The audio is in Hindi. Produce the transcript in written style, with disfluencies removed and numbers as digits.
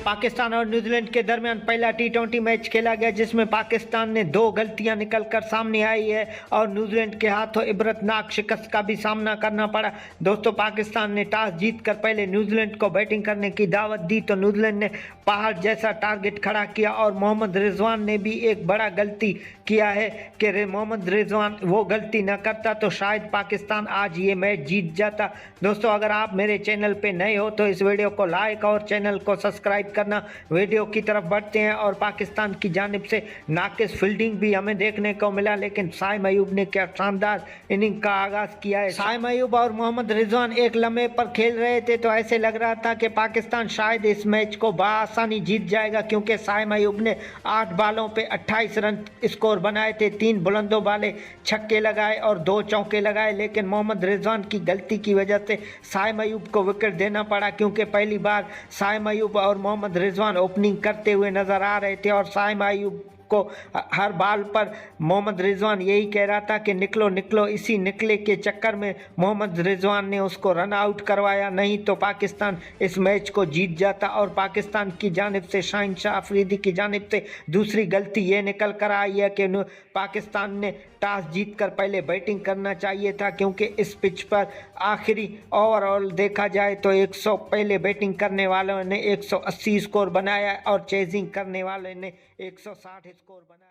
पाकिस्तान और न्यूजीलैंड के दरमियान पहला टी20 मैच खेला गया जिसमें पाकिस्तान ने 2 गलतियां निकलकर सामने आई है और न्यूजीलैंड के हाथों इबरतनाक शिकस्त का भी सामना करना पड़ा। दोस्तों, पाकिस्तान ने टॉस जीतकर पहले न्यूजीलैंड को बैटिंग करने की दावत दी तो न्यूजीलैंड ने पहाड़ जैसा टारगेट खड़ा किया और मोहम्मद रिजवान ने भी एक बड़ा गलती किया है कि मोहम्मद रिजवान वो गलती न करता तो शायद पाकिस्तान आज ये मैच जीत जाता। दोस्तों, अगर आप मेरे चैनल पे नए हो तो इस वीडियो को लाइक और चैनल को सब्सक्राइब करना। वीडियो की तरफ बढ़ते हैं और पाकिस्तान की जानिब से नाकिस फील्डिंग भी हमें देखने को मिला, लेकिन साइम अयूब ने क्या शानदार इनिंग का आगाज किया है। साइम अयूब और मोहम्मद रिजवान एक लम्हे पर खेल रहे थे तो ऐसे लग रहा था कि पाकिस्तान शायद इस मैच को बआसानी जीत जाएगा, क्योंकि साइम अयूब ने 8 बालों पे 28 रन स्कोर बनाए थे, 3 बुलंदों वाले छक्के लगाए और 2 चौके लगाए, लेकिन मोहम्मद रिजवान की गलती की वजह से साइम अयूब को विकेट देना पड़ा, क्योंकि पहली बार साइम अयूब और मोहम्मद रिजवान ओपनिंग करते हुए नजर आ रहे थे और साइम अयूब को हर बाल पर मोहम्मद रिजवान यही कह रहा था कि निकलो निकलो। इसी निकले के चक्कर में मोहम्मद रिजवान ने उसको रन आउट करवाया, नहीं तो पाकिस्तान इस मैच को जीत जाता। और पाकिस्तान की जानिब से शाहिन शाह अफरीदी की जानिब से दूसरी गलती ये निकल कर आई है कि पाकिस्तान ने टॉस जीतकर पहले बैटिंग करना चाहिए था, क्योंकि इस पिच पर आखिरी ओवरऑल देखा जाए तो 100 पहले बैटिंग करने वालों ने 180 स्कोर बनाया और चेजिंग करने वाले ने 160 स्कोर बनाया।